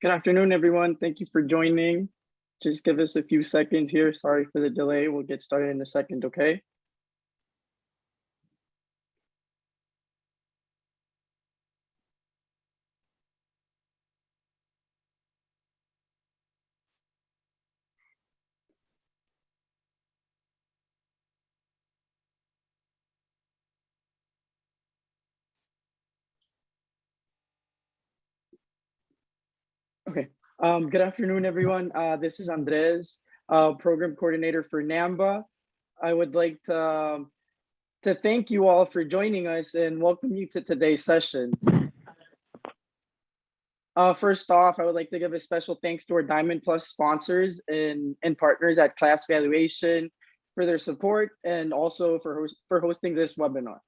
Good afternoon, everyone. Thank you for joining. Just give us a few seconds here. Sorry for the delay. We'll get started in a second, okay? Okay. Good afternoon, everyone. This is Andres, program coordinator for NAMMBA. I would like to thank you all for joining us and welcome you to today's session. First off, I would like to give a special thanks to our Diamond Plus sponsors and partners at Class Valuation for their support and also for hosting this webinar.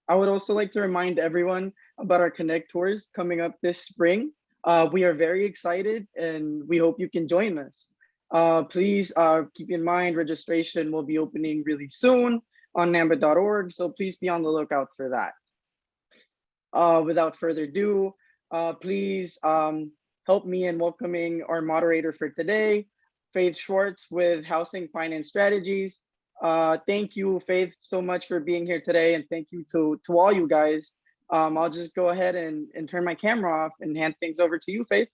I would also like to remind everyone about our Connect tours coming up this spring. We are very excited and we hope you can join us. Please keep in mind registration will be opening really soon on NAMMBA.org, so please be on the lookout for that. Without further ado, please help me in welcoming our moderator for today, Faith Schwartz with Housing Finance Strategies. Thank you, Faith, so much for being here today, and thank you to all you guys. I'll just go ahead and turn my camera off and hand things over to you, Faith.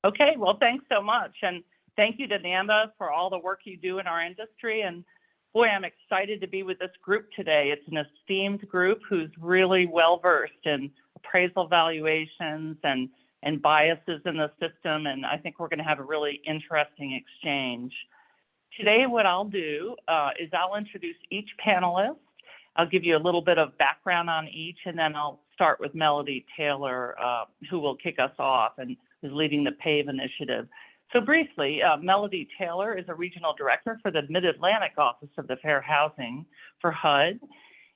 Okay, well, thanks so much. And thank you to NAMMBA for all the work you do in our industry. And boy, I'm excited to be with this group today. It's an esteemed group who's really well-versed in appraisal valuations and biases in the system. And I think we're going to have a really interesting exchange. Today, what I'll do is I'll introduce each panelist. I'll give you a little bit of background on each, and then I'll start with Melody Taylor, who will kick us off and is leading the PAVE initiative. So briefly, Melody Taylor is a regional director for the Mid-Atlantic Office of the Fair Housing for HUD,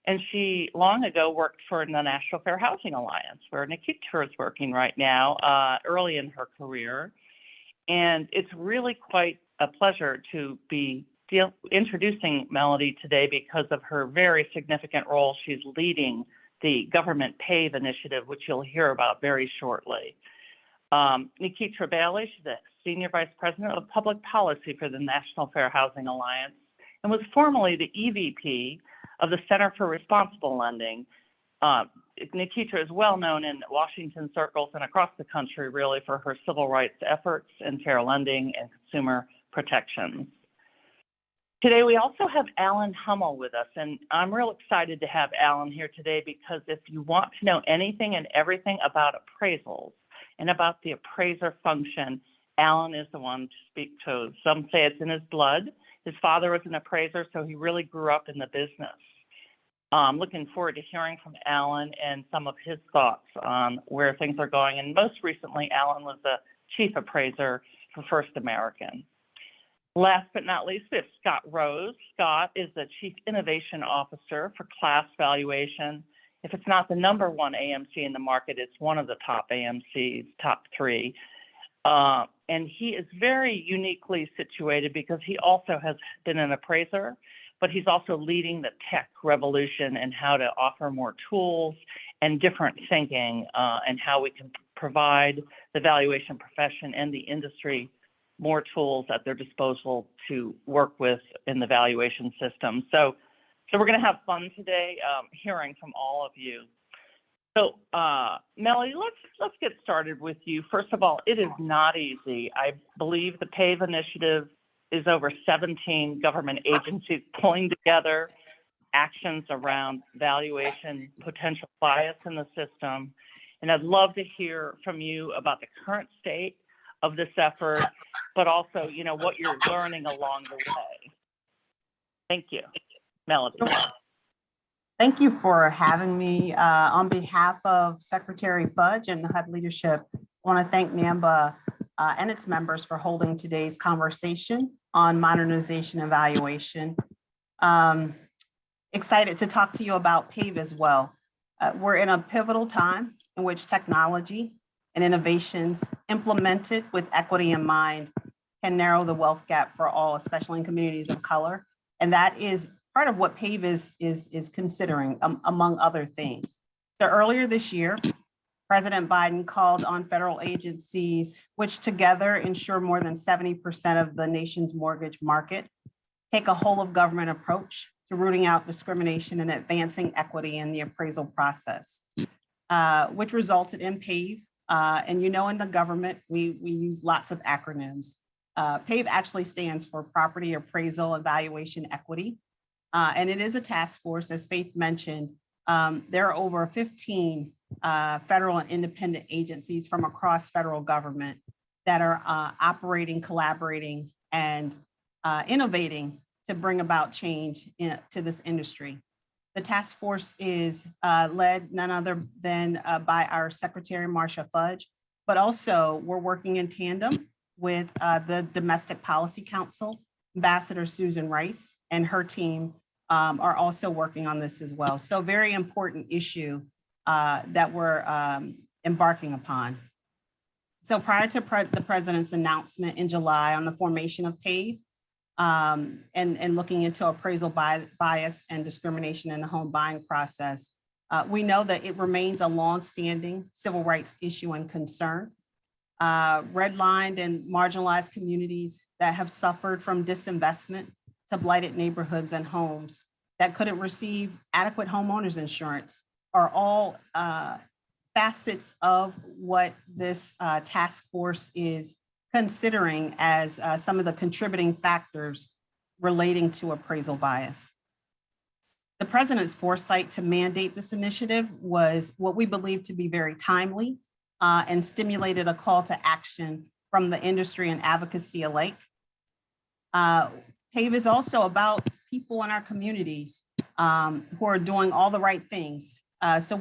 and she long ago worked for the National Fair Housing Alliance, where Nikita is working right now, early in her career. And it's really quite a pleasure to be introducing Melody today because of her very significant role. She's leading the government PAVE initiative, which you'll hear about very shortly. Nikita Bailey, she's the Senior Vice President of Public Policy for the National Fair Housing Alliance and was formerly the EVP of the Center for Responsible Lending. Nikita is well known in Washington circles and across the country really for her civil rights efforts in fair lending and consumer protections. Today, we also have Alan Hummel with us, and I'm real excited to have Alan here today because if you want to know anything and everything about appraisals and about the appraiser function, Alan is the one to speak to. Some say it's in his blood. His father was an appraiser, so he really grew up in the business. I'm looking forward to hearing from Alan and some of his thoughts on where things are going. And most recently, Alan was the chief appraiser for First American. Last but not least, we have Scott Rose. Scott is the Chief Innovation Officer for Class Valuation. If it's not the #1 AMC in the market, it's one of the top AMCs, top 3. And he is very uniquely situated because he also has been an appraiser, but he's also leading the tech revolution and how to offer more tools and different thinking and how we can provide the valuation profession and the industry more tools at their disposal to work with in the valuation system. So we're going to have fun today hearing from all of you. So Melody, let's get started with you. First of all, it is not easy. I believe the PAVE initiative is over 17 government agencies pulling together actions around valuation, potential bias in the system. And I'd love to hear from you about the current state of this effort, but also, you know, what you're learning along the way. Thank you. Melody. Thank you for having me. On behalf of Secretary Fudge and the HUD leadership, I want to thank NAMMBA and its members for holding today's conversation on modernization and valuation. Excited to talk to you about PAVE as well. We're in a pivotal time in which technology and innovations implemented with equity in mind can narrow the wealth gap for all, especially in communities of color. And that is part of what PAVE is considering, among other things. So earlier this year, President Biden called on federal agencies, which together ensure more than 70% of the nation's mortgage market, take a whole of government approach to rooting out discrimination and advancing equity in the appraisal process, which resulted in PAVE. And you know, in the government, we use lots of acronyms. PAVE actually stands for Property Appraisal Evaluation Equity. And it is a task force, as Faith mentioned. There are over 15 federal and independent agencies from across federal government that are operating, collaborating, and innovating to bring about change to this industry. The task force is led none other than by our Secretary, Marcia Fudge, but also we're working in tandem with the Domestic Policy Council, Ambassador Susan Rice and her team are also working on this as well. So very important issue that we're embarking upon. So prior to the president's announcement in July on the formation of PAVE and looking into appraisal bias and discrimination in the home buying process, we know that it remains a longstanding civil rights issue and concern. Redlined and marginalized communities that have suffered from disinvestment to blighted neighborhoods and homes that couldn't receive adequate homeowners insurance are all facets of what this task force is considering as some of the contributing factors relating to appraisal bias. The president's foresight to mandate this initiative was what we believe to be very timely and stimulated a call to action from the industry and advocacy alike. PAVE is also about people in our communities who are doing all the right things. So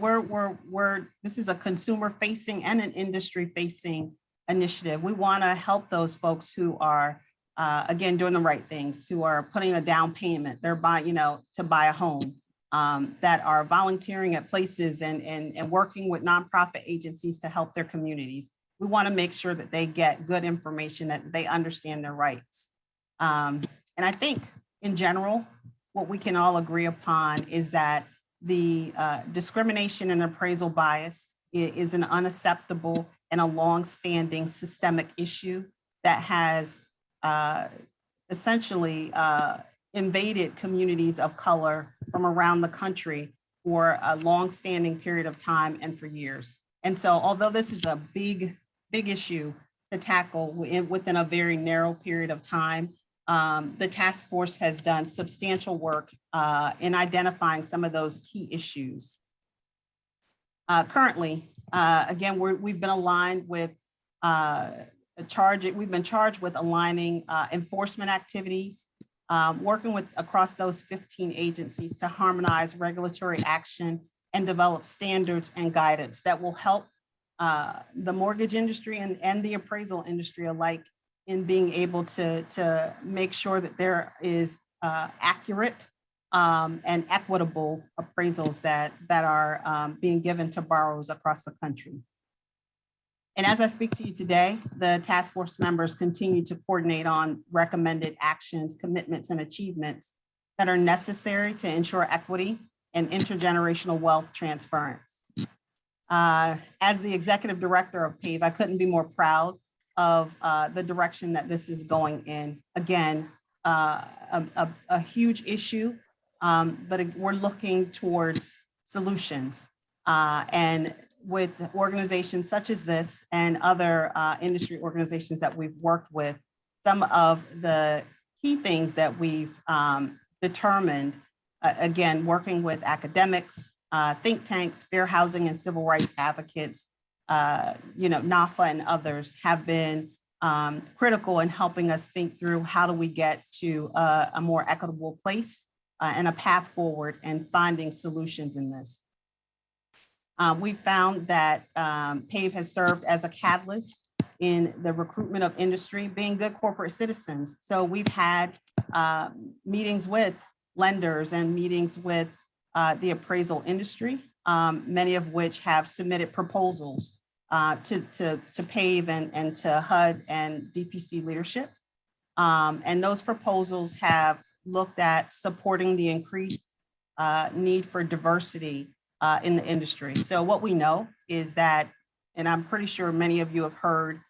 this is a consumer facing and an industry facing initiative. We want to help those folks who are, again, doing the right things, who are putting a down payment, they're buying, to buy a home, that are volunteering at places and working with nonprofit agencies to help their communities. We want to make sure that they get good information, that they understand their rights. And I think in general, what we can all agree upon is that the discrimination and appraisal bias is an unacceptable and a long-standing systemic issue that has essentially invaded communities of color from around the country for a long-standing period of time and for years. And so although this is a big issue to tackle within a very narrow period of time, the task force has done substantial work in identifying some of those key issues. Currently, again, we've been aligned with we've been charged with aligning enforcement activities, working across those 15 agencies to harmonize regulatory action and develop standards and guidance that will help the mortgage industry and the appraisal industry alike in being able to make sure that there is accurate and equitable appraisals that are being given to borrowers across the country. And as I speak to you today, the task force members continue to coordinate on recommended actions, commitments, and achievements that are necessary to ensure equity and intergenerational wealth transference. As the executive director of PAVE, I couldn't be more proud of the direction that this is going in. Again, a huge issue, but we're looking towards solutions. And with organizations such as this and other industry organizations that we've worked with, some of the key things that we've determined, again, working with academics, think tanks, fair housing and civil rights advocates, NAMMBA and others have been critical in helping us think through how do we get to a more equitable place and a path forward and finding solutions in this. We found that PAVE has served as a catalyst in the recruitment of industry, being good corporate citizens. So we've had meetings with lenders and meetings with the appraisal industry, many of which have submitted proposals to PAVE and to HUD and DPC leadership. And those proposals have looked at supporting the increased need for diversity in the industry. So what we know is that and I'm pretty sure many of you have heard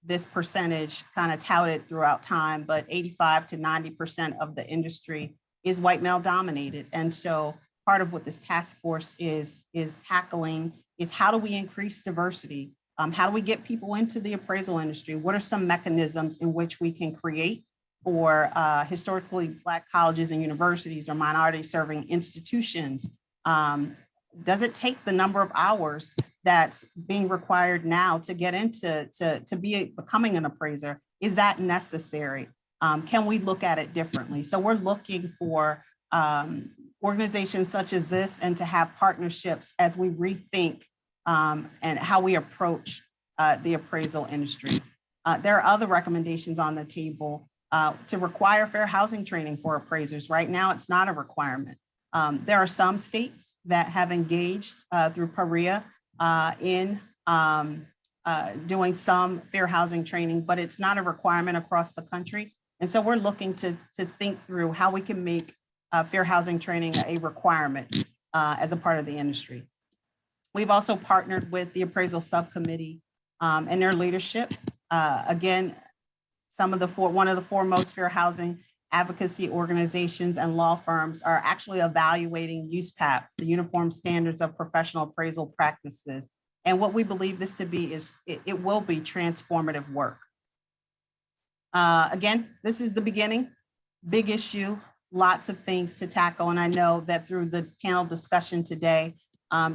this percentage kind of touted throughout time, but 85 to 90% of the industry is white male dominated. And so part of what this task force is tackling is how do we increase diversity? How do we get people into the appraisal industry? What are some mechanisms in which we can create for historically Black colleges and universities or minority serving institutions? Does it take the number of hours that's being required now to get into becoming an appraiser? Is that necessary? Can we look at it differently? So we're looking for organizations such as this and to have partnerships as we rethink and how we approach the appraisal industry. There are other recommendations on the table to require fair housing training for appraisers. Right now, it's not a requirement. There are some states that have engaged through PAREA in doing some fair housing training, but it's not a requirement across the country. And so we're looking to think through how we can make fair housing training a requirement as a part of the industry. We've also partnered with the appraisal subcommittee and their leadership. Again, one of the foremost fair housing advocacy organizations and law firms are actually evaluating USPAP, the Uniform Standards of Professional Appraisal Practices. And what we believe this to be is it will be transformative work. Again, this is the beginning, big issue, lots of things to tackle. And I know that through the panel discussion today,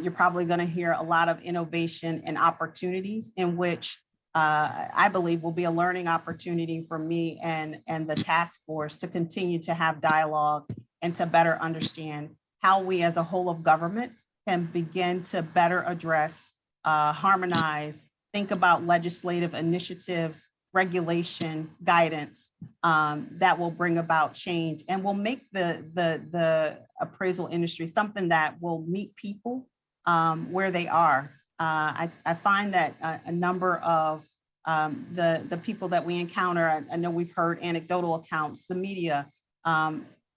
you're probably going to hear a lot of innovation and opportunities in which I believe will be a learning opportunity for me and the task force to continue to have dialogue and to better understand how we as a whole of government can begin to better address, harmonize, think about legislative initiatives, regulation, guidance that will bring about change and will make the appraisal industry something that will meet people where they are. I find that a number of the people that we encounter, I know we've heard anecdotal accounts, the media,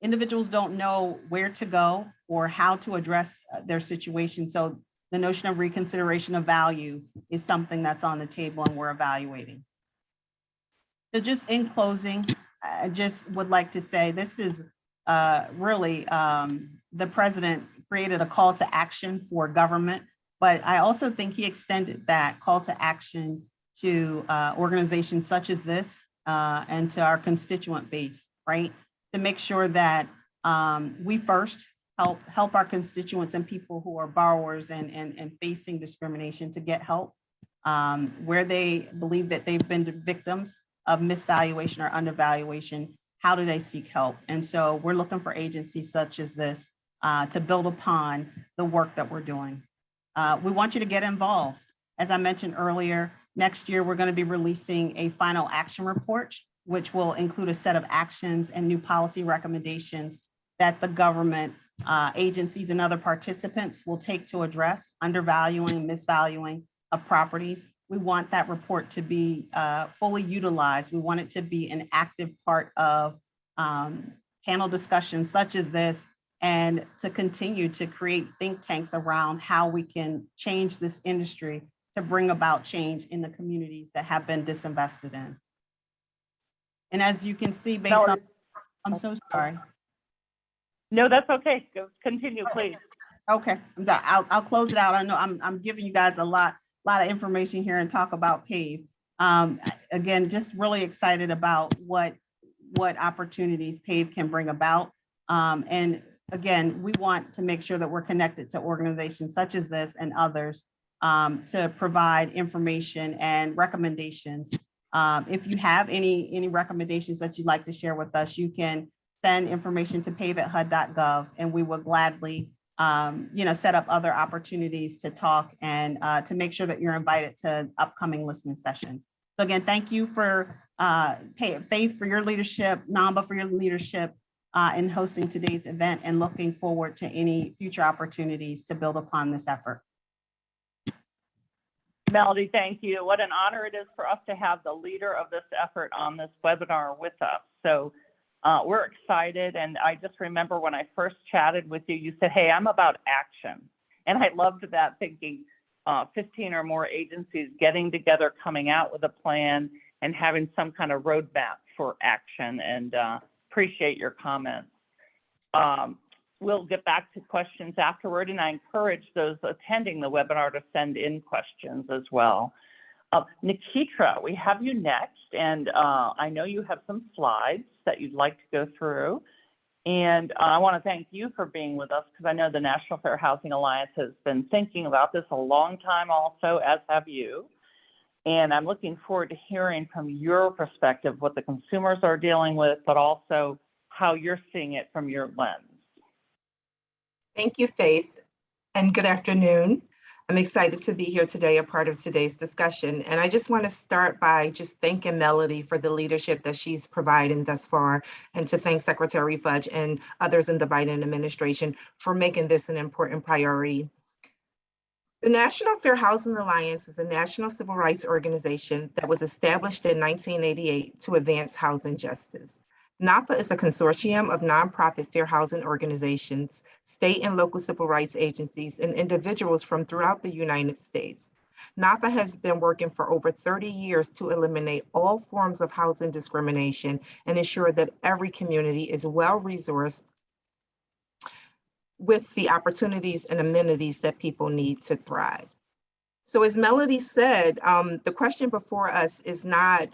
individuals don't know where to go or how to address their situation. So the notion of reconsideration of value is something that's on the table and we're evaluating. So just in closing, I just would like to say this is really the president created a call to action for government, but I also think he extended that call to action to organizations such as this and to our constituent base, right? To make sure that we first help our constituents and people who are borrowers and facing discrimination to get help where they believe that they've been victims of misvaluation or undervaluation. How do they seek help? And so we're looking for agencies such as this to build upon the work that we're doing. We want you to get involved. As I mentioned earlier, next year, we're going to be releasing a final action report, which will include a set of actions and new policy recommendations that the government, agencies, and other participants will take to address undervaluing, misvaluing of properties. We want that report to be fully utilized. We want it to be an active part of panel discussions such as this, and to continue to create think tanks around how we can change this industry to bring about change in the communities that have been disinvested in. And as you can see, based on, I'm so sorry. No, that's okay. Go continue, please. Okay, I'll close it out. I know I'm giving you guys a lot of information here and talk about PAVE. Again, just really excited about what opportunities PAVE can bring about. And again, we want to make sure that we're connected to organizations such as this and others to provide information and recommendations. If you have any recommendations that you'd like to share with us, you can send information to pave@hud.gov, and we will gladly set up other opportunities to talk and to make sure that you're invited to upcoming listening sessions. So again, thank you for Faith for your leadership, NAMMBA for your leadership in hosting today's event, and looking forward to any future opportunities to build upon this effort. Melody, thank you. What an honor it is for us to have the leader of this effort on this webinar with us. So we're excited. And I just remember when I first chatted with you, you said, hey, I'm about action. And I loved that, thinking, 15 or more agencies getting together, coming out with a plan, and having some kind of roadmap for action, and appreciate your comments. We'll get back to questions afterward, and I encourage those attending the webinar to send in questions as well. Nikitra, we have you next, and I know you have some slides that you'd like to go through. And I want to thank you for being with us, because I know the National Fair Housing Alliance has been thinking about this a long time also, as have you. And I'm looking forward to hearing from your perspective what the consumers are dealing with, but also how you're seeing it from your lens. Thank you, Faith, and good afternoon. I'm excited to be here today, a part of today's discussion. And I just want to start by just thanking Melody for the leadership that she's providing thus far, and to thank Secretary Fudge and others in the Biden administration for making this an important priority. The National Fair Housing Alliance is a national civil rights organization that was established in 1988 to advance housing justice. NAMMBA is a consortium of nonprofit fair housing organizations, state and local civil rights agencies, and individuals from throughout the United States. NAMMBA has been working for over 30 years to eliminate all forms of housing discrimination and ensure that every community is well-resourced with the opportunities and amenities that people need to thrive. So as Melody said, the question before us is not,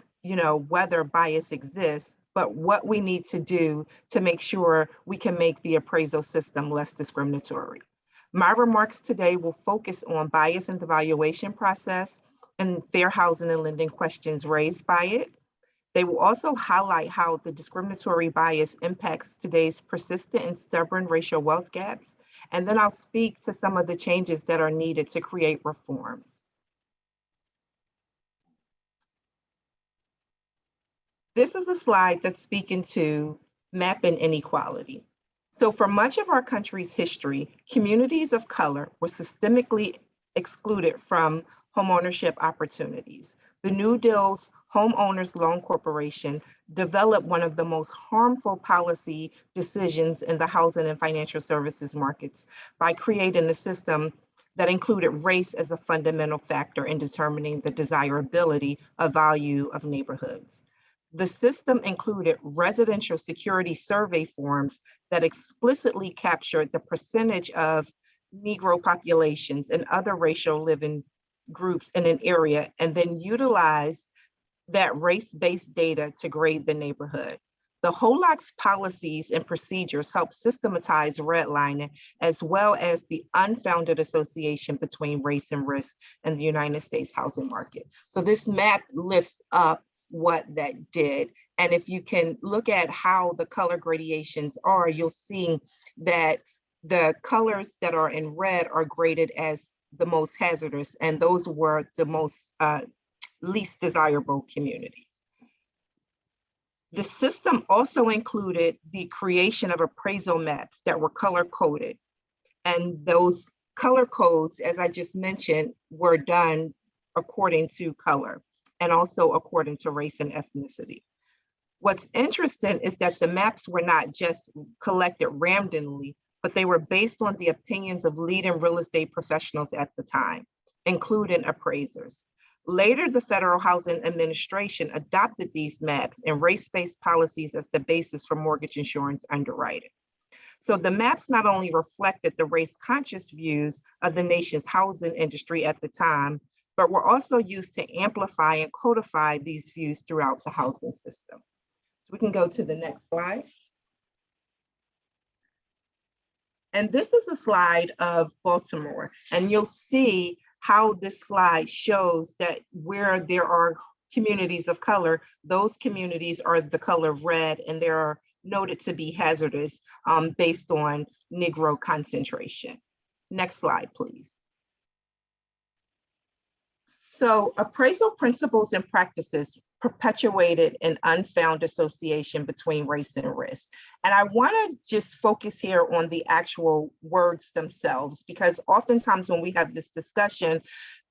whether bias exists, but what we need to do to make sure we can make the appraisal system less discriminatory. My remarks today will focus on bias in the valuation process and fair housing and lending questions raised by it. They will also highlight how the discriminatory bias impacts today's persistent and stubborn racial wealth gaps. And then I'll speak to some of the changes that are needed to create reforms. This is a slide that's speaking to mapping inequality. So for much of our country's history, communities of color were systemically excluded from homeownership opportunities. The New Deal's Homeowners Loan Corporation developed one of the most harmful policy decisions in the housing and financial services markets by creating a system that included race as a fundamental factor in determining the desirability of value of neighborhoods. The system included residential security survey forms that explicitly captured the percentage of Negro populations and other racial living groups in an area, and then utilized that race-based data to grade the neighborhood. The HOLOC's policies and procedures help systematize redlining, as well as the unfounded association between race and risk in the United States housing market. So this map lifts up what that did. And if you can look at how the color gradations are, you'll see that the colors that are in red are graded as the most hazardous, and those were the most least desirable communities. The system also included the creation of appraisal maps that were color coded. And those color codes, as I just mentioned, were done according to color and also according to race and ethnicity. What's interesting is that the maps were not just collected randomly, but they were based on the opinions of leading real estate professionals at the time, including appraisers. Later, the Federal Housing Administration adopted these maps and race-based policies as the basis for mortgage insurance underwriting. So the maps not only reflected the race-conscious views of the nation's housing industry at the time, but were also used to amplify and codify these views throughout the housing system. So we can go to the next slide. And this is a slide of Baltimore, and you'll see how this slide shows that where there are communities of color, those communities are the color red, and they are noted to be hazardous based on Negro concentration. Next slide, please. So appraisal principles and practices perpetuated an unfound association between race and risk. And I want to just focus here on the actual words themselves, because oftentimes when we have this discussion,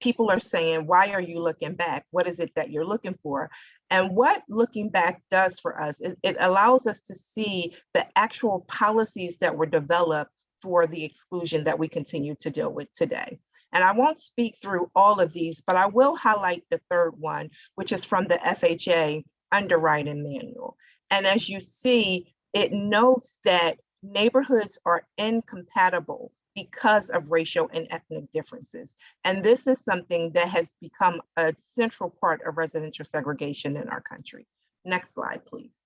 people are saying, why are you looking back? What is it that you're looking for? And what looking back does for us is it allows us to see the actual policies that were developed for the exclusion that we continue to deal with today. And I won't speak through all of these, but I will highlight the third one, which is from the FHA underwriting manual. And as you see, it notes that neighborhoods are incompatible because of racial and ethnic differences. And this is something that has become a central part of residential segregation in our country. Next slide, please.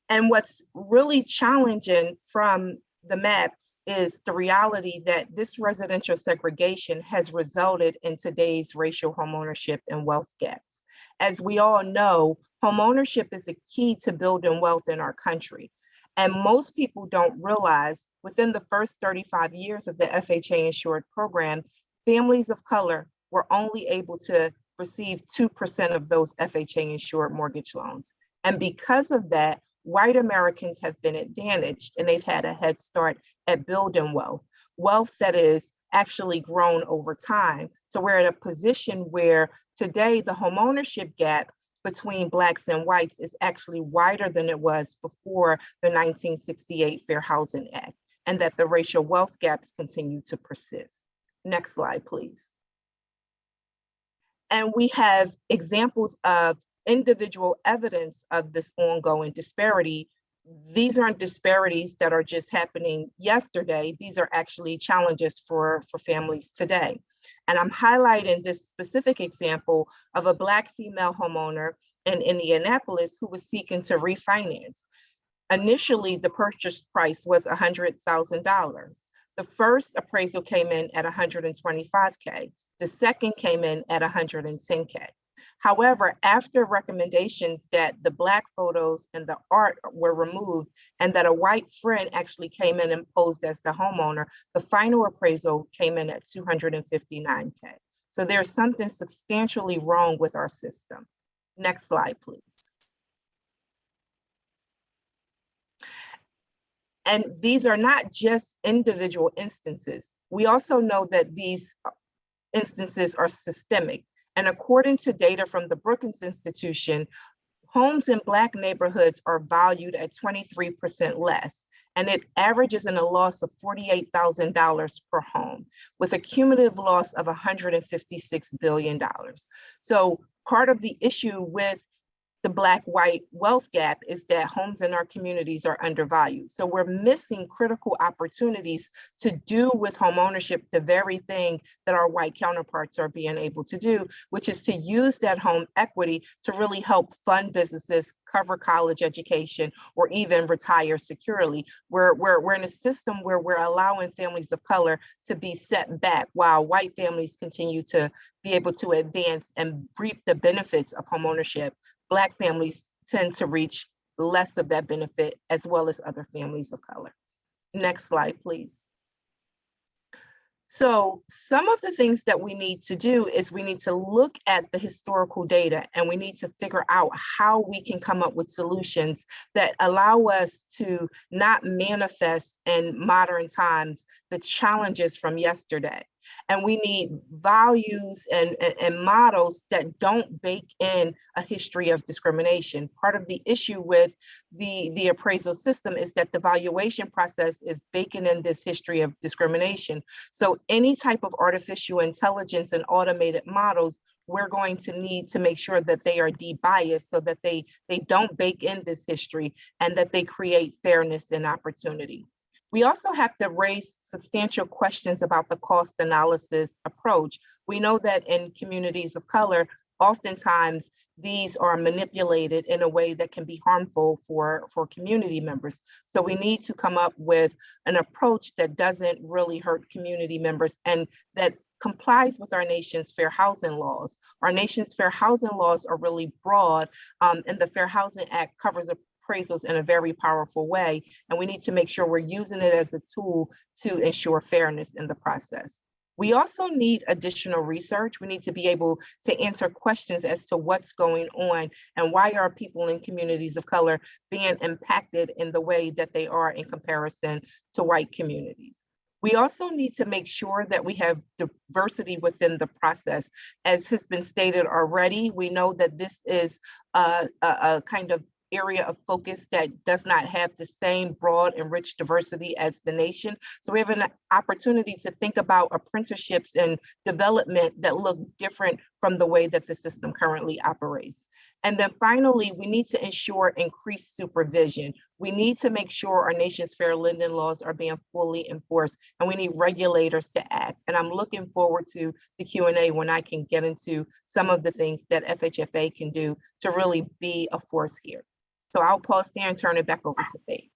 And what's really challenging from the maps is the reality that this residential segregation has resulted in today's racial homeownership and wealth gaps. As we all know, homeownership is a key to building wealth in our country. And most people don't realize within the first 35 years of the FHA insured program, families of color were only able to receive 2% of those FHA insured mortgage loans. And because of that, white Americans have been advantaged and they've had a head start at building wealth, wealth that is actually grown over time. So we're at a position where today the homeownership gap between Blacks and whites is actually wider than it was before the 1968 Fair Housing Act, and that the racial wealth gaps continue to persist. Next slide, please. And we have examples of individual evidence of this ongoing disparity. These aren't disparities that are just happening yesterday. These are actually challenges for families today. And I'm highlighting this specific example of a Black female homeowner in Indianapolis who was seeking to refinance. Initially, the purchase price was $100,000. The first appraisal came in at $125K. The second came in at $110K. However, after recommendations that the Black photos and the art were removed and that a white friend actually came in and posed as the homeowner, the final appraisal came in at $259K. So there's something substantially wrong with our system. Next slide, please. And these are not just individual instances. We also know that these instances are systemic. And according to data from the Brookings Institution, homes in Black neighborhoods are valued at 23% less, and it averages in a loss of $48,000 per home, with a cumulative loss of $156 billion. So part of the issue with the Black-white wealth gap is that homes in our communities are undervalued. So we're missing critical opportunities to do with homeownership the very thing that our white counterparts are being able to do, which is to use that home equity to really help fund businesses, cover college education, or even retire securely. We're in a system where we're allowing families of color to be set back while white families continue to be able to advance and reap the benefits of homeownership. Black families tend to reach less of that benefit, as well as other families of color. Next slide, please. So some of the things that we need to do is we need to look at the historical data, and we need to figure out how we can come up with solutions that allow us to not manifest in modern times the challenges from yesterday. And we need values and models that don't bake in a history of discrimination. Part of the issue with the appraisal system is that the valuation process is baking in this history of discrimination. So any type of artificial intelligence and automated models, we're going to need to make sure that they are de-biased so that they don't bake in this history and that they create fairness and opportunity. We also have to raise substantial questions about the cost analysis approach. We know that in communities of color, oftentimes these are manipulated in a way that can be harmful for community members. So we need to come up with an approach that doesn't really hurt community members and that complies with our nation's fair housing laws. Our nation's fair housing laws are really broad, and the Fair Housing Act covers appraisals in a very powerful way, and we need to make sure we're using it as a tool to ensure fairness in the process. We also need additional research. We need to be able to answer questions as to what's going on and why are people in communities of color being impacted in the way that they are in comparison to white communities. We also need to make sure that we have diversity within the process. As has been stated already, we know that this is a kind of area of focus that does not have the same broad and rich diversity as the nation. So we have an opportunity to think about apprenticeships and development that look different from the way that the system currently operates. And then finally, we need to ensure increased supervision. We need to make sure our nation's fair lending laws are being fully enforced, and we need regulators to act. And I'm looking forward to the Q&A when I can get into some of the things that FHFA can do to really be a force here. So I'll pause there and turn it back over to Faith.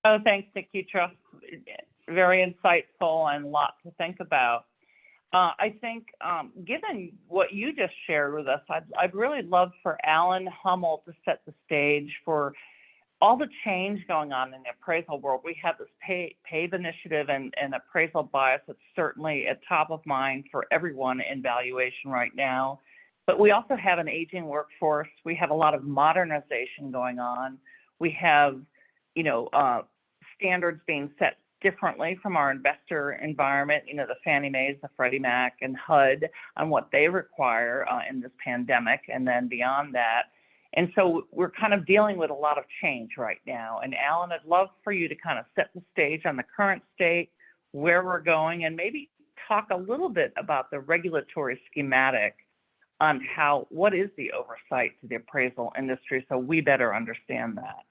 Oh, thanks, Nikitra. Very insightful and a lot to think about. I think, given what you just shared with us, I'd really love for Alan Hummel to set the stage for all the change going on in the appraisal world. We have this PAVE initiative and appraisal bias that's certainly at top of mind for everyone in valuation right now. But we also have an aging workforce. We have a lot of modernization going on. We have, standards being set differently from our investor environment, the Fannie Mae's, the Freddie Mac, and HUD on what they require in this pandemic, and then beyond that. And so we're kind of dealing with a lot of change right now. And Alan, I'd love for you to kind of set the stage on the current state, where we're going, and maybe talk a little bit about the regulatory schematic on what is the oversight to the appraisal industry, so we better understand that.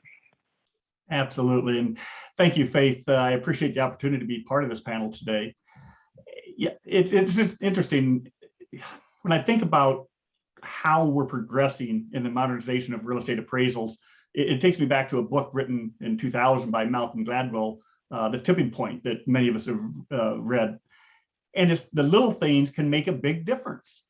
Absolutely. And thank you, Faith. I appreciate the opportunity to be part of this panel today. Yeah, it's interesting. When I think about how we're progressing in the modernization of real estate appraisals, it takes me back to a book written in 2000 by Malcolm Gladwell, The Tipping Point, that many of us have read. And it's the little things can make a big difference.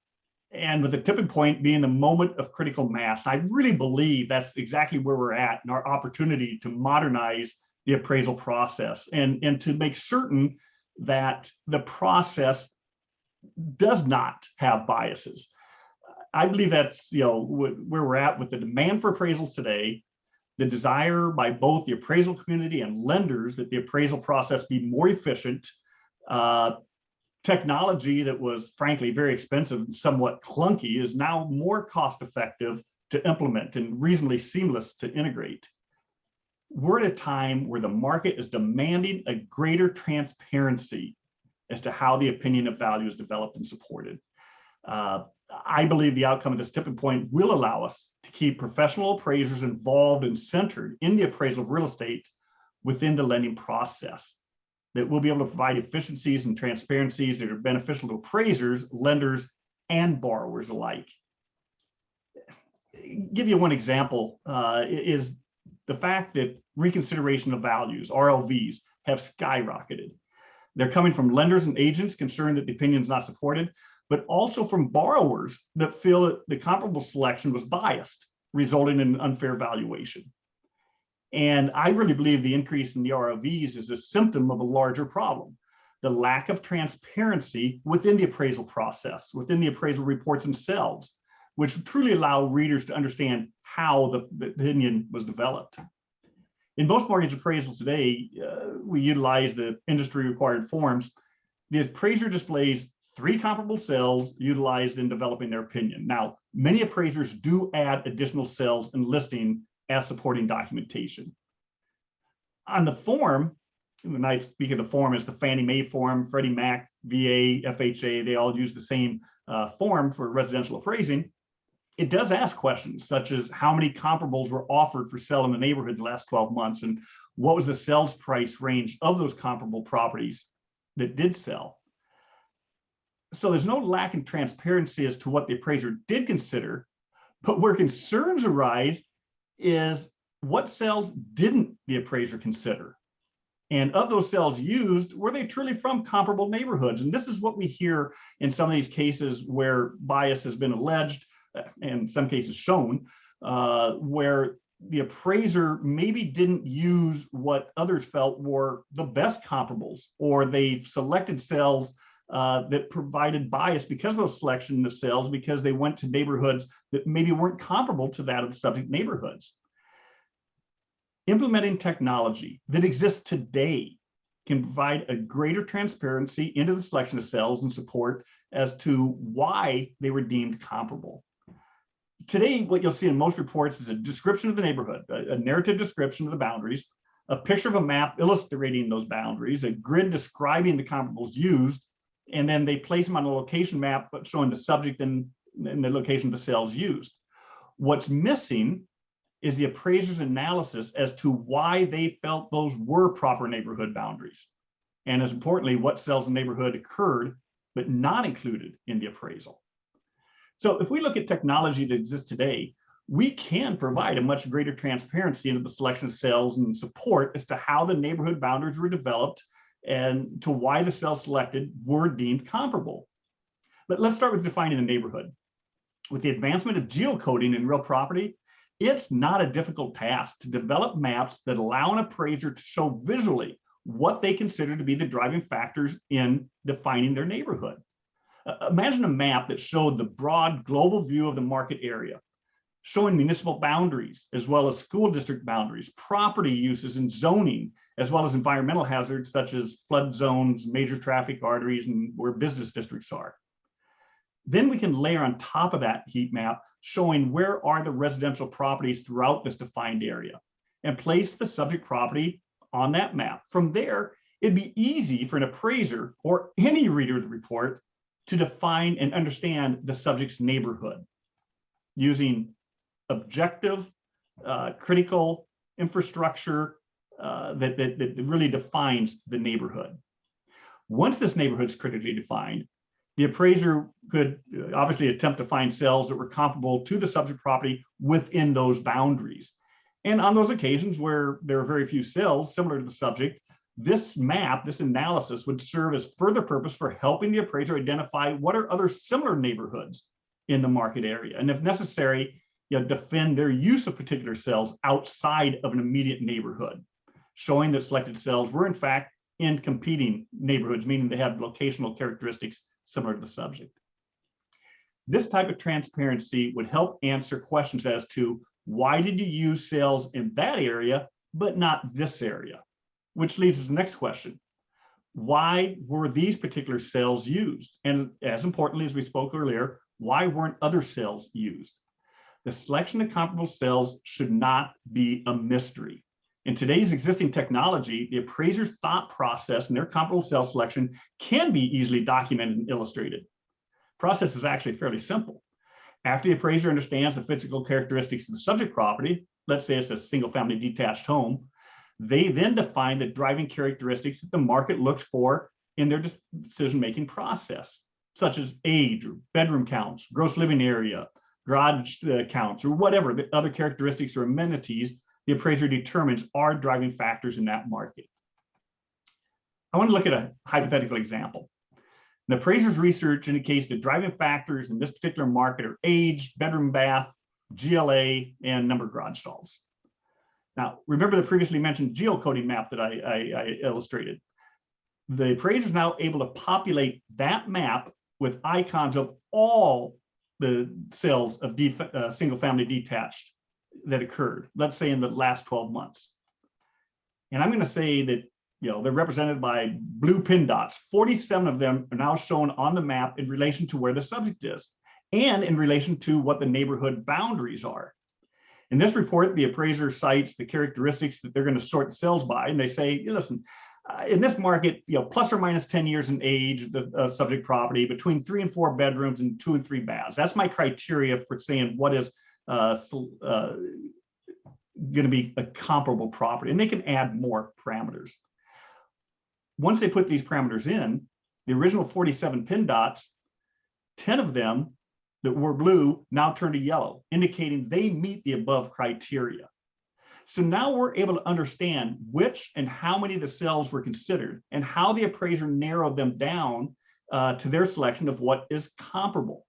And with the tipping point being the moment of critical mass, I really believe that's exactly where we're at in our opportunity to modernize the appraisal process and to make certain that the process does not have biases. I believe that's where we're at with the demand for appraisals today, the desire by both the appraisal community and lenders that the appraisal process be more efficient. Technology that was frankly very expensive and somewhat clunky is now more cost effective to implement and reasonably seamless to integrate. We're at a time where the market is demanding a greater transparency as to how the opinion of value is developed and supported. I believe the outcome of this tipping point will allow us to keep professional appraisers involved and centered in the appraisal of real estate within the lending process, that we'll be able to provide efficiencies and transparencies that are beneficial to appraisers, lenders, and borrowers alike. Give you one example is the fact that reconsideration of values, RLVs, have skyrocketed. They're coming from lenders and agents concerned that the opinion is not supported, but also from borrowers that feel that the comparable selection was biased, resulting in unfair valuation. And I really believe the increase in the ROVs is a symptom of a larger problem, the lack of transparency within the appraisal process, within the appraisal reports themselves, which truly allow readers to understand how the opinion was developed. In most mortgage appraisals today, we utilize the industry required forms. The appraiser displays 3 comparable cells utilized in developing their opinion. Now, many appraisers do add additional cells and listing as supporting documentation. On the form, when I speak of the form as the Fannie Mae form, Freddie Mac, VA, FHA, they all use the same form for residential appraising. It does ask questions such as how many comparables were offered for sale in the neighborhood in the last 12 months, and what was the sales price range of those comparable properties that did sell. So there's no lack in transparency as to what the appraiser did consider, but where concerns arise is what sales didn't the appraiser consider? And of those sales used, were they truly from comparable neighborhoods? And this is what we hear in some of these cases where bias has been alleged, and in some cases shown, where the appraiser maybe didn't use what others felt were the best comparables, or they've selected sales that provided bias because of those selection of sales, because they went to neighborhoods that maybe weren't comparable to that of the subject neighborhoods. Implementing technology that exists today can provide a greater transparency into the selection of sales and support as to why they were deemed comparable. Today, what you'll see in most reports is a description of the neighborhood, a narrative description of the boundaries, a picture of a map illustrating those boundaries, a grid describing the comparables used, and then they place them on a location map, but showing the subject and the location of the cells used. What's missing is the appraiser's analysis as to why they felt those were proper neighborhood boundaries. And as importantly, what cells in the neighborhood occurred, but not included in the appraisal. So if we look at technology that exists today, we can provide a much greater transparency into the selection of cells and support as to how the neighborhood boundaries were developed and to why the cells selected were deemed comparable. But let's start with defining a neighborhood. With the advancement of geocoding in real property, it's not a difficult task to develop maps that allow an appraiser to show visually what they consider to be the driving factors in defining their neighborhood. Imagine a map that showed the broad global view of the market area, showing municipal boundaries, as well as school district boundaries, property uses and zoning, as well as environmental hazards such as flood zones, major traffic arteries, and where business districts are. Then we can layer on top of that heat map, showing where are the residential properties throughout this defined area, and place the subject property on that map. From there, it'd be easy for an appraiser or any reader of the report to define and understand the subject's neighborhood using objective, critical infrastructure that really defines the neighborhood. Once this neighborhood is critically defined, the appraiser could obviously attempt to find cells that were comparable to the subject property within those boundaries. And on those occasions where there are very few cells similar to the subject, this map, this analysis would serve as further purpose for helping the appraiser identify what are other similar neighborhoods in the market area, and if necessary, defend their use of particular cells outside of an immediate neighborhood, showing that selected cells were in fact in competing neighborhoods, meaning they have locational characteristics similar to the subject. This type of transparency would help answer questions as to why did you use cells in that area, but not this area? Which leads to the next question. Why were these particular cells used? And as importantly, as we spoke earlier, why weren't other cells used? The selection of comparable cells should not be a mystery. In today's existing technology, the appraiser's thought process and their comparable cell selection can be easily documented and illustrated. The process is actually fairly simple. After the appraiser understands the physical characteristics of the subject property, let's say it's a single-family detached home, they then define the driving characteristics that the market looks for in their decision-making process, such as age or bedroom counts, gross living area, garage counts, or whatever the other characteristics or amenities the appraiser determines are driving factors in that market. I want to look at a hypothetical example. An appraiser's research indicates that driving factors in this particular market are age, bedroom bath, GLA, and number of garage stalls. Now, remember the previously mentioned geocoding map that I illustrated. The appraiser is now able to populate that map with icons of all the cells of single-family detached that occurred, let's say in the last 12 months. And I'm going to say that they're represented by blue pin dots. 47 of them are now shown on the map in relation to where the subject is and in relation to what the neighborhood boundaries are. In this report, the appraiser cites the characteristics that they're going to sort the cells by, and they say, listen, in this market, plus or minus 10 years in age, the subject property, between 3 and 4 bedrooms and 2 and 3 baths. That's my criteria for saying what is going to be a comparable property, and they can add more parameters. Once they put these parameters in, the original 47 pin dots, 10 of them that were blue now turn to yellow, indicating they meet the above criteria. So now we're able to understand which and how many of the cells were considered and how the appraiser narrowed them down to their selection of what is comparable.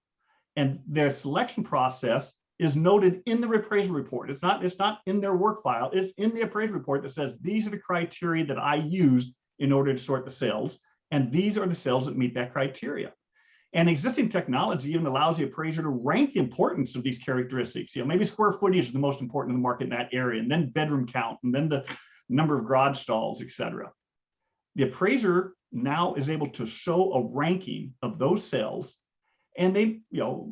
And their selection process is noted in the appraisal report. It's not in their work file, it's in the appraisal report that says, these are the criteria that I used in order to sort the cells, and these are the cells that meet that criteria. And existing technology even allows the appraiser to rank the importance of these characteristics. Maybe square footage is the most important in the market in that area, and then bedroom count, and then the number of garage stalls, et cetera. The appraiser now is able to show a ranking of those cells And they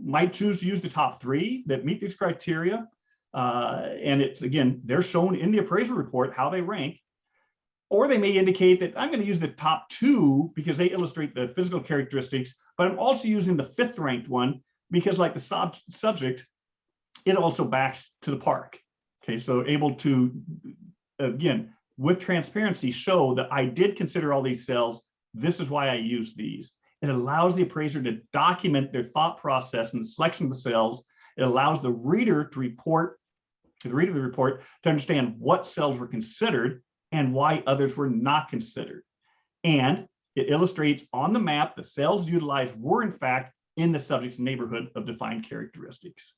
might choose to use the top 3 that meet these criteria. And it's, again, they're shown in the appraisal report how they rank. Or they may indicate that I'm going to use the top 2 because they illustrate the physical characteristics, but I'm also using the 5th ranked one because, like the subject, it also backs to the park. Okay, so able to, again, with transparency, show that I did consider all these cells. This is why I used these. It allows the appraiser to document their thought process in the selection of the cells. It allows the reader to report, to the reader of the report, to understand what cells were considered and why others were not considered. And it illustrates on the map the cells utilized were in fact in the subject's neighborhood of defined characteristics.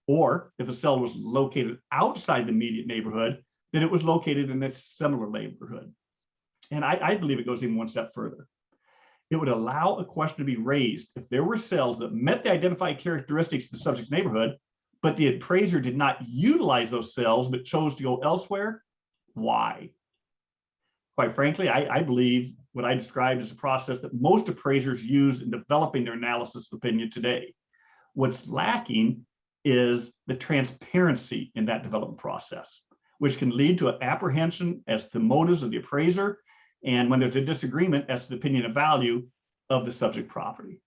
Or if a cell was located outside the immediate neighborhood, then it was located in a similar neighborhood. And I believe it goes even one step further. It would allow a question to be raised if there were cells that met the identified characteristics of the subject's neighborhood, but the appraiser did not utilize those cells but chose to go elsewhere. Why? Quite frankly, I believe what I described as a process that most appraisers use in developing their analysis of opinion today. What's lacking is the transparency in that development process, which can lead to an apprehension as to the motives of the appraiser, and when there's a disagreement as to the opinion of value of the subject property.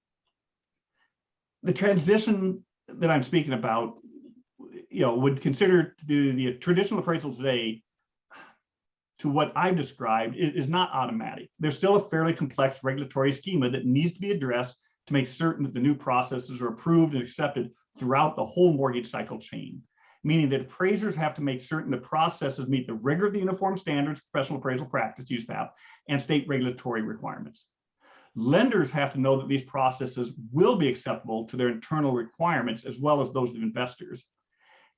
The transition that I'm speaking about, would consider the traditional appraisal today to what I've described is not automatic. There's still a fairly complex regulatory schema that needs to be addressed to make certain that the new processes are approved and accepted throughout the whole mortgage cycle chain, meaning that appraisers have to make certain the processes meet the rigor of the Uniform Standards Professional Appraisal Practice, USPAP, and state regulatory requirements. Lenders have to know that these processes will be acceptable to their internal requirements as well as those of investors.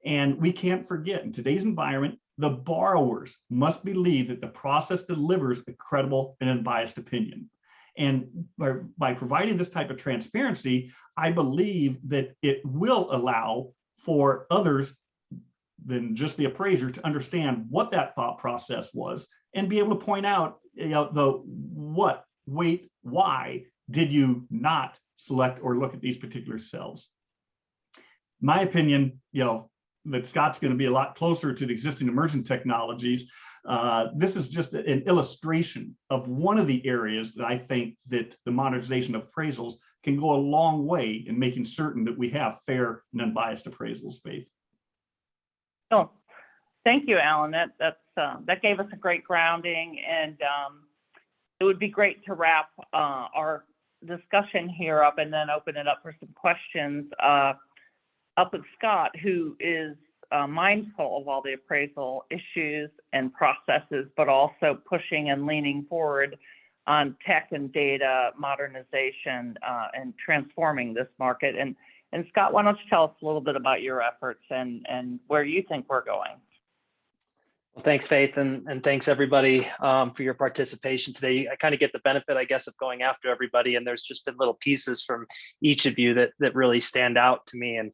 And we can't forget, in today's environment, the borrowers must believe that the process delivers a credible and unbiased opinion. And by providing this type of transparency, I believe that it will allow for others than just the appraiser to understand what that thought process was and be able to point out the what, wait, why did you not select or look at these particular cells. My opinion, that Scott's going to be a lot closer to the existing emerging technologies. This is just an illustration of one of the areas that I think that the modernization of appraisals can go a long way in making certain that we have fair and unbiased appraisals, Faith. Oh, thank you, Alan. That gave us a great grounding, and it would be great to wrap our discussion here up and then open it up for some questions up with Scott, who is mindful of all the appraisal issues and processes, but also pushing and leaning forward on tech and data modernization and transforming this market. And Scott, why don't you tell us a little bit about your efforts and where you think we're going? Well, thanks, Faith, and thanks everybody for your participation today. I kind of get the benefit, I guess, of going after everybody, and there's just been little pieces from each of you that really stand out to me. And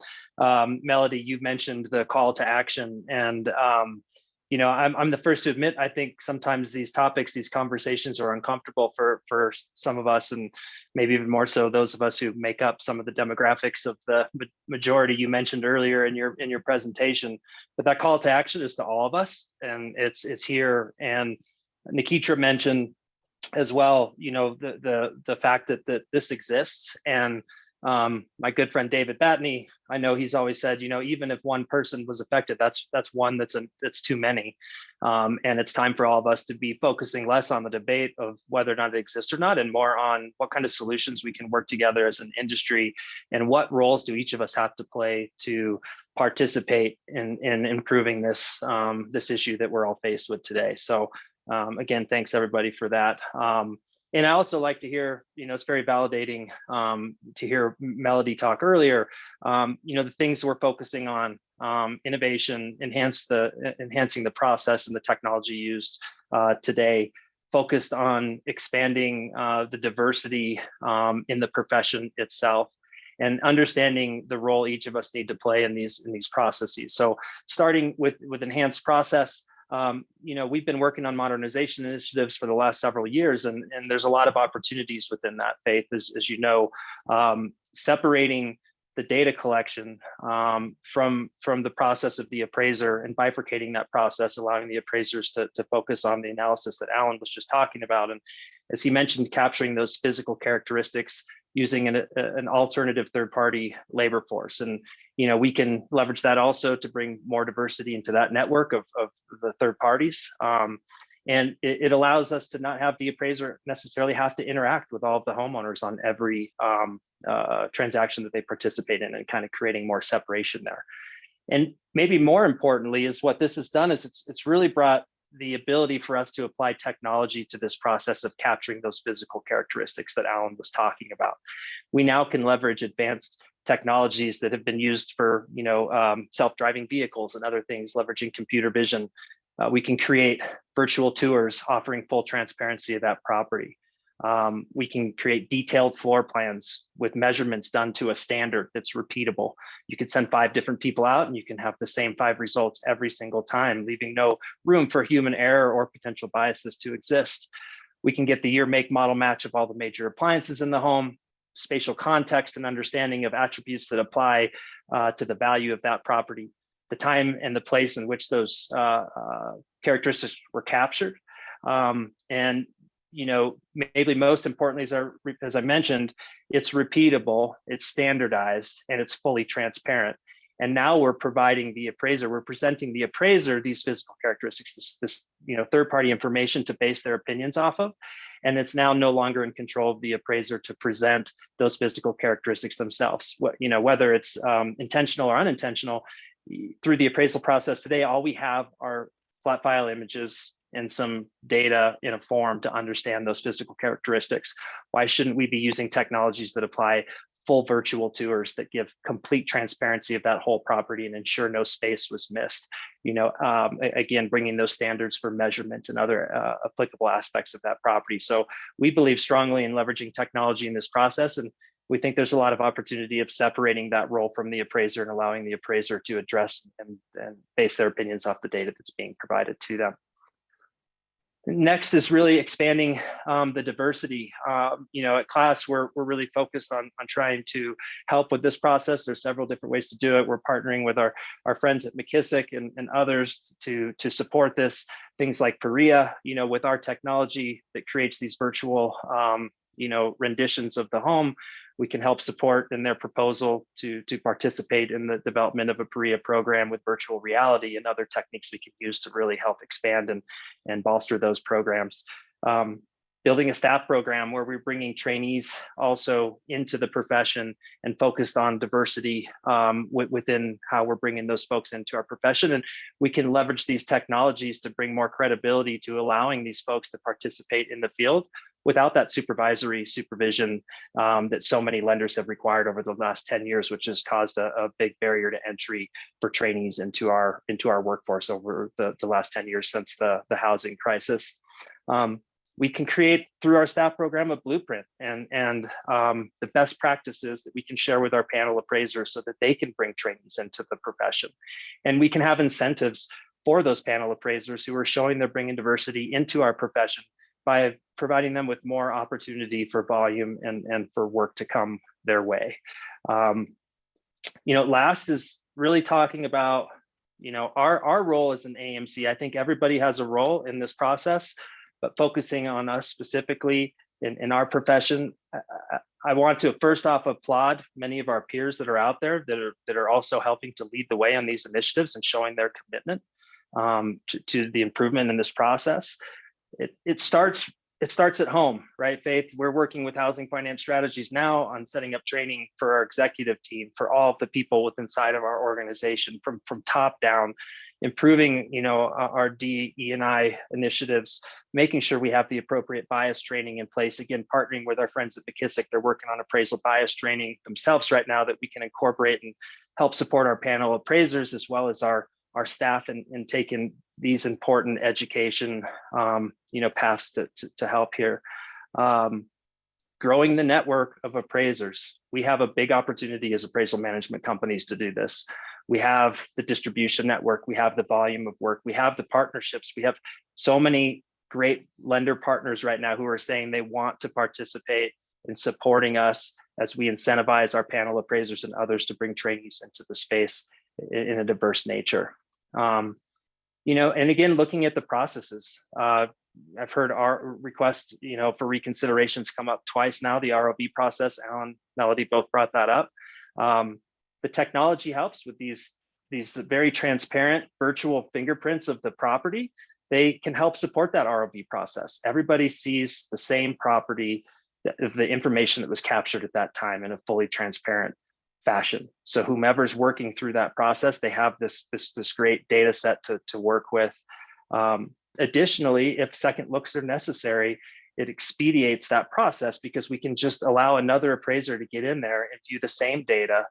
Melody, you mentioned the call to action, and I'm the first to admit, I think sometimes these topics, these conversations are uncomfortable for some of us, and maybe even more so those of us who make up some of the demographics of the majority you mentioned earlier in your presentation. But that call to action is to all of us, and it's here. And Nikitra mentioned as well, the fact that this exists. And my good friend David Batney, I know he's always said, even if one person was affected, that's one that's too many. And it's time for all of us to be focusing less on the debate of whether or not it exists or not, and more on what kind of solutions we can work together as an industry, and what roles do each of us have to play to participate in improving this issue that we're all faced with today. So again, thanks everybody for that. And I also like to hear, it's very validating to hear Melody talk earlier, the things we're focusing on, innovation, enhancing the process and the technology used today, focused on expanding the diversity in the profession itself, and understanding the role each of us need to play in these processes. So starting with enhanced process, we've been working on modernization initiatives for the last several years, and there's a lot of opportunities within that, Faith, as you know, separating the data collection from the process of the appraiser and bifurcating that process, allowing the appraisers to focus on the analysis that Alan was just talking about. And as he mentioned, capturing those physical characteristics using an alternative third-party labor force. And we can leverage that also to bring more diversity into that network of the third parties. And it allows us to not have the appraiser necessarily have to interact with all of the homeowners on every transaction that they participate in, and kind of creating more separation there. And maybe more importantly is what this has done is it's really brought the ability for us to apply technology to this process of capturing those physical characteristics that Alan was talking about. We now can leverage advanced technologies that have been used for self-driving vehicles and other things, leveraging computer vision. We can create virtual tours offering full transparency of that property. We can create detailed floor plans with measurements done to a standard that's repeatable. You could send 5 different people out and you can have the same 5 results every single time, leaving no room for human error or potential biases to exist. We can get the year, make, model match of all the major appliances in the home, spatial context and understanding of attributes that apply to the value of that property, the time and the place in which those characteristics were captured. And maybe most importantly, as I mentioned, it's repeatable, it's standardized, and it's fully transparent. And now we're providing the appraiser, we're presenting the appraiser these physical characteristics, this third-party information to base their opinions off of. And it's now no longer in control of the appraiser to present those physical characteristics themselves. Whether it's intentional or unintentional, through the appraisal process today, all we have are flat file images and some data in a form to understand those physical characteristics. Why shouldn't we be using technologies that apply full virtual tours that give complete transparency of that whole property and ensure no space was missed? Again, bringing those standards for measurement and other applicable aspects of that property. So we believe strongly in leveraging technology in this process, and we think there's a lot of opportunity of separating that role from the appraiser and allowing the appraiser to address and base their opinions off the data that's being provided to them. Next is really expanding the diversity. At CLASS, we're really focused on trying to help with this process. There's several different ways to do it. We're partnering with our friends at McKissick and others to support this. Things like Perea, with our technology that creates these virtual, renditions of the home. We can help support in their proposal to participate in the development of a Perea program with virtual reality and other techniques we can use to really help expand and bolster those programs. Building a staff program where we're bringing trainees also into the profession and focused on diversity within how we're bringing those folks into our profession. And we can leverage these technologies to bring more credibility to allowing these folks to participate in the field without that supervisory supervision that so many lenders have required over the last 10 years, which has caused a big barrier to entry for trainees into our workforce over the last 10 years since the housing crisis. We can create through our staff program a blueprint and the best practices that we can share with our panel appraisers so that they can bring trainees into the profession. And we can have incentives for those panel appraisers who are showing they're bringing diversity into our profession by providing them with more opportunity for volume and for work to come their way. Last is really talking about, our role as an AMC. I think everybody has a role in this process, but focusing on us specifically in our profession, I want to first off applaud many of our peers that are out there that are also helping to lead the way on these initiatives and showing their commitment to the improvement in this process. It starts at home, right, Faith? We're working with Housing Finance Strategies now on setting up training for our executive team, for all of the people within inside of our organization, from top down, improving, our DE&I initiatives, making sure we have the appropriate bias training in place. Again, partnering with our friends at McKissick, they're working on appraisal bias training themselves right now that we can incorporate and help support our panel appraisers as well as our staff in taking these important education, paths to help here. Growing the network of appraisers. We have a big opportunity as appraisal management companies to do this. We have the distribution network, we have the volume of work, we have the partnerships. We have so many great lender partners right now who are saying they want to participate in supporting us as we incentivize our panel appraisers and others to bring trainees into the space in a diverse nature. And again, looking at the processes, I've heard our request, for reconsiderations come up twice now. The ROV process, Alan, Melody both brought that up. The technology helps with these very transparent virtual fingerprints of the property. They can help support that ROV process. Everybody sees the same property, the information that was captured at that time in a fully transparent fashion. So whomever's working through that process, they have this great data set to work with. Additionally, if second looks are necessary, it expedites that process because we can just allow another appraiser to get in there and view the same data,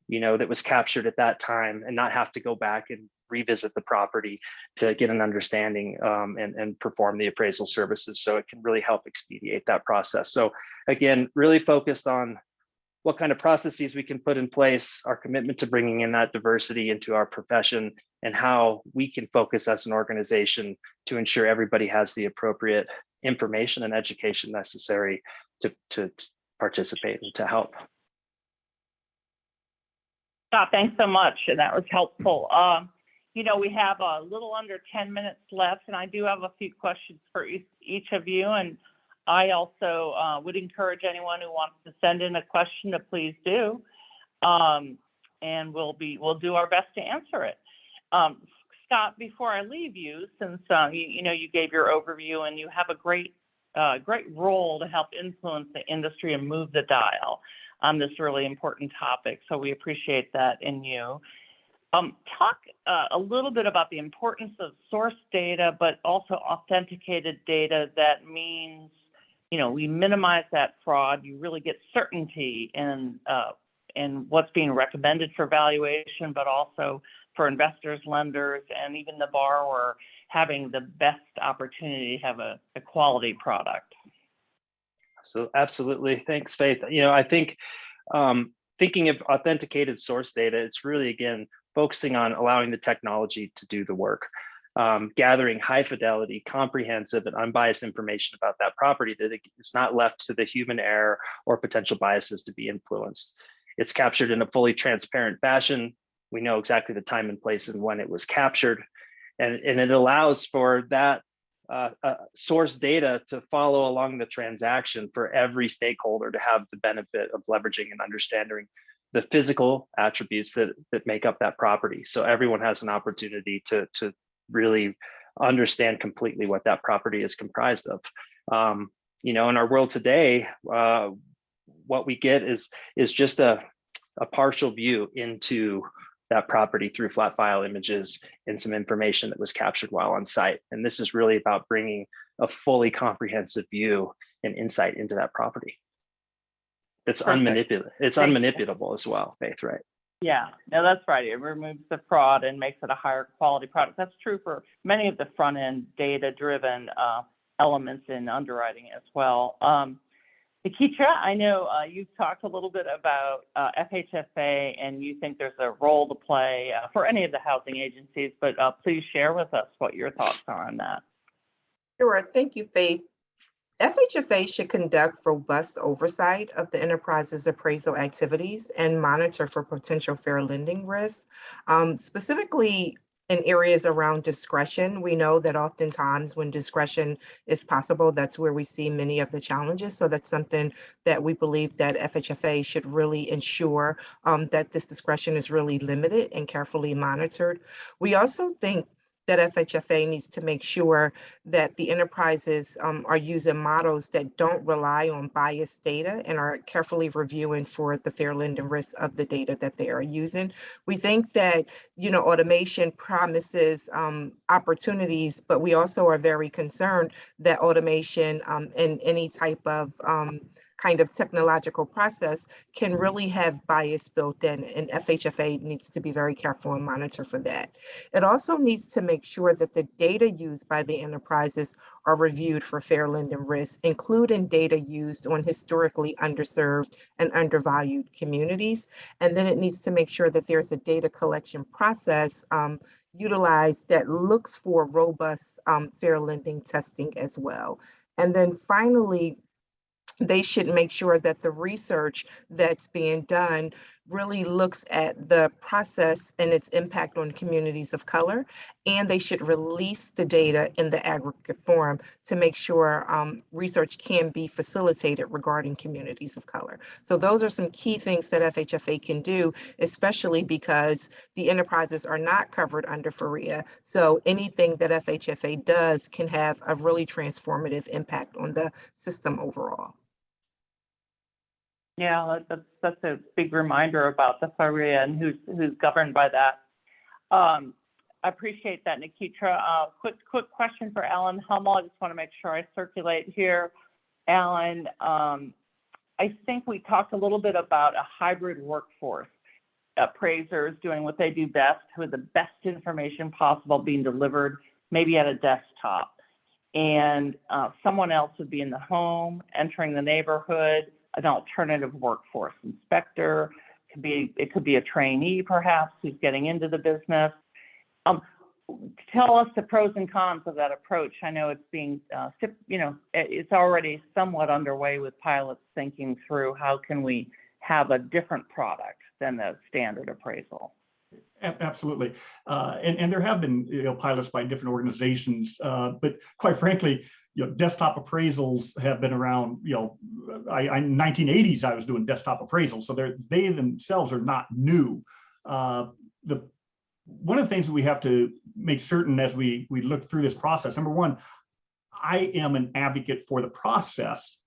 that was captured at that time and not have to go back and revisit the property to get an understanding and perform the appraisal services. So it can really help expedite that process. So again, really focused on what kind of processes we can put in place, our commitment to bringing in that diversity into our profession, and how we can focus as an organization to ensure everybody has the appropriate information and education necessary to participate and to help. Scott, thanks so much. And that was helpful. We have a little under 10 minutes left, and I do have a few questions for each of you. And I also would encourage anyone who wants to send in a question to please do, and we'll do our best to answer it. Scott, before I leave you, since you gave your overview and you have a great role to help influence the industry and move the dial on this really important topic, so we appreciate that in you. Talk a little bit about the importance of source data, but also authenticated data. That means we minimize that fraud. You really get certainty in what's being recommended for valuation, but also for investors, lenders, and even the borrower having the best opportunity to have a quality product. So absolutely. Thanks, Faith. I think thinking of authenticated source data, it's really, again, focusing on allowing the technology to do the work. Gathering high fidelity, comprehensive, and unbiased information about that property that it's not left to the human error or potential biases to be influenced. It's captured in a fully transparent fashion. We know exactly the time and place and when it was captured. And it allows for that source data to follow along the transaction for every stakeholder to have the benefit of leveraging and understanding the physical attributes that make up that property. So everyone has an opportunity to really understand completely what that property is comprised of. In our world today, what we get is just a partial view into that property through flat file images and some information that was captured while on site. And this is really about bringing a fully comprehensive view and insight into that property. It's unmanipulable. It's unmanipulable as well, Faith, right? Yeah, no, that's right. It removes the fraud and makes it a higher quality product. That's true for many of the front end data-driven elements in underwriting as well. Nikita, I know you've talked a little bit about FHFA, and you think there's a role to play for any of the housing agencies, but please share with us what your thoughts are on that. Sure, thank you, Faith. FHFA should conduct robust oversight of the enterprise's appraisal activities and monitor for potential fair lending risks, specifically in areas around discretion. We know that oftentimes when discretion is possible, that's where we see many of the challenges. So that's something that we believe that FHFA should really ensure that this discretion is really limited and carefully monitored. We also think that FHFA needs to make sure that the enterprises are using models that don't rely on biased data and are carefully reviewing for the fair lending risks of the data that they are using. We think that, automation promises opportunities, but we also are very concerned that automation and any type of kind of technological process can really have bias built in, and FHFA needs to be very careful and monitor for that. It also needs to make sure that the data used by the enterprises are reviewed for fair lending risks, including data used on historically underserved and undervalued communities. And then it needs to make sure that there's a data collection process utilized that looks for robust fair lending testing as well. And then finally, they should make sure that the research that's being done really looks at the process and its impact on communities of color, and they should release the data in the aggregate form to make sure research can be facilitated regarding communities of color. So those are some key things that FHFA can do, especially because the enterprises are not covered under FREA. So anything that FHFA does can have a really transformative impact on the system overall. Yeah, that's a big reminder about the FREA and who's governed by that. I appreciate that, Nikitra. Quick question for Alan Hummel. I just want to make sure I circulate here. Alan, I think we talked a little bit about a hybrid workforce, appraisers doing what they do best with the best information possible being delivered, maybe at a desktop, and someone else would be in the home, entering the neighborhood, an alternative workforce inspector. It could be a trainee perhaps who's getting into the business. Tell us the pros and cons of that approach. I know it's being, it's already somewhat underway with pilots thinking through how can we have a different product than the standard appraisal. Absolutely. And there have been pilots by different organizations, but quite frankly, desktop appraisals have been around, in 1980s, I was doing desktop appraisals. So they themselves are not new. One of the things that we have to make certain as we look through this process, number one, I am an advocate for the process,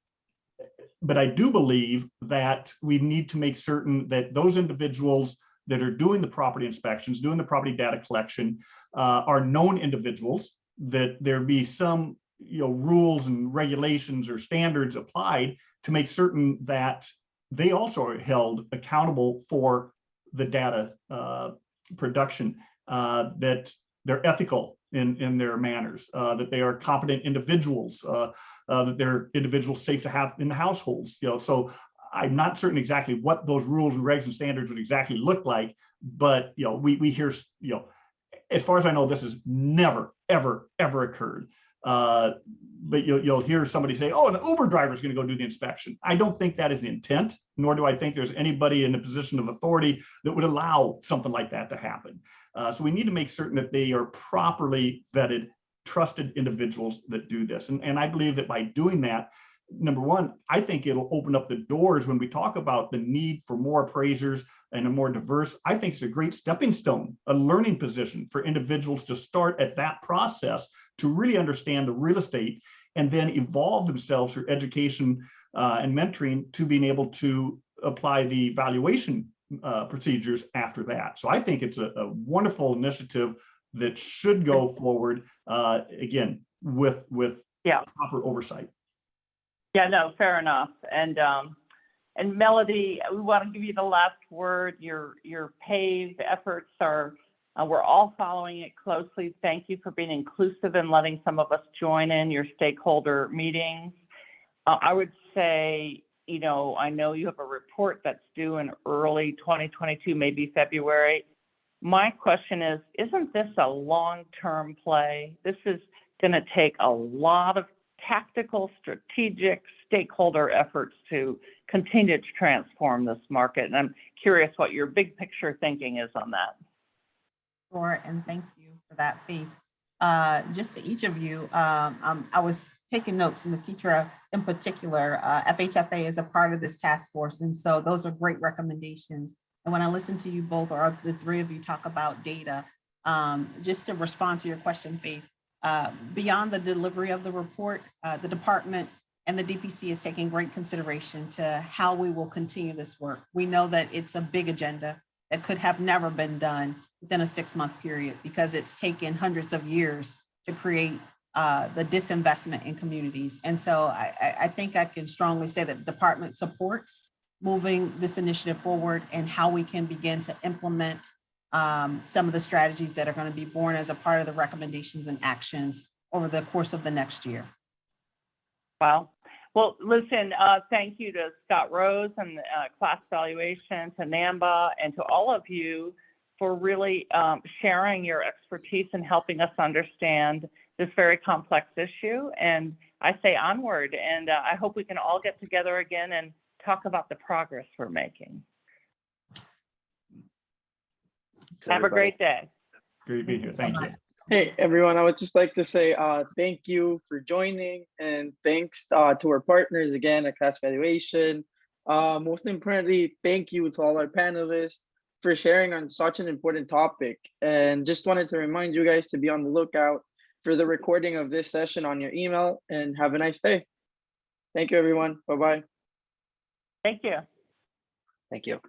but I do believe that we need to make certain that those individuals that are doing the property inspections, doing the property data collection, are known individuals, that there be some rules and regulations or standards applied to make certain that they also are held accountable for the data production, that they're ethical in their manners, that they are competent individuals, that they're individuals safe to have in the households. So I'm not certain exactly what those rules and regs and standards would exactly look like, but we hear, as far as I know, this has never, ever, ever occurred. But you'll hear somebody say, oh, an Uber driver is going to go do the inspection. I don't think that is the intent, nor do I think there's anybody in a position of authority that would allow something like that to happen. So we need to make certain that they are properly vetted, trusted individuals that do this. And I believe that by doing that, number one, I think it'll open up the doors when we talk about the need for more appraisers and a more diverse. I think it's a great stepping stone, a learning position for individuals to start at that process to really understand the real estate and then evolve themselves through education and mentoring to being able to apply the valuation procedures after that. So I think it's a wonderful initiative that should go forward, again, with proper oversight. Yeah, no, fair enough. And Melody, we want to give you the last word. Your PAVE efforts are, we're all following it closely. Thank you for being inclusive and letting some of us join in your stakeholder meetings. I would say, I know you have a report that's due in early 2022, maybe February. My question is, isn't this a long-term play? This is going to take a lot of tactical, strategic stakeholder efforts to continue to transform this market. And I'm curious what your big picture thinking is on that. Sure, and thank you for that, Faith. Just to each of you, I was taking notes, and Nikitra in particular, FHFA is a part of this task force, and so those are great recommendations. And when I listen to you both, or the three of you talk about data, just to respond to your question, Faith, beyond the delivery of the report, the department and the DPC is taking great consideration to how we will continue this work. We know that it's a big agenda that could have never been done within a 6-month period because it's taken hundreds of years to create the disinvestment in communities. And so I think I can strongly say that the department supports moving this initiative forward and how we can begin to implement some of the strategies that are going to be born as a part of the recommendations and actions over the course of the next year. Wow. Well, listen, thank you to Scott Rose and Class Valuation, to NAMMBA, and to all of you for really sharing your expertise and helping us understand this very complex issue. And I say onward, and I hope we can all get together again and talk about the progress we're making. Thanks, Have a everybody. great day. Great to be here. Thank you. Hey, everyone, I would just like to say thank you for joining, and thanks to our partners again at Class Valuation. Most importantly, thank you to all our panelists for sharing on such an important topic. And just wanted to remind you guys to be on the lookout for the recording of this session on your email, and have a nice day. Thank you, everyone. Bye-bye. Thank you. Thank you.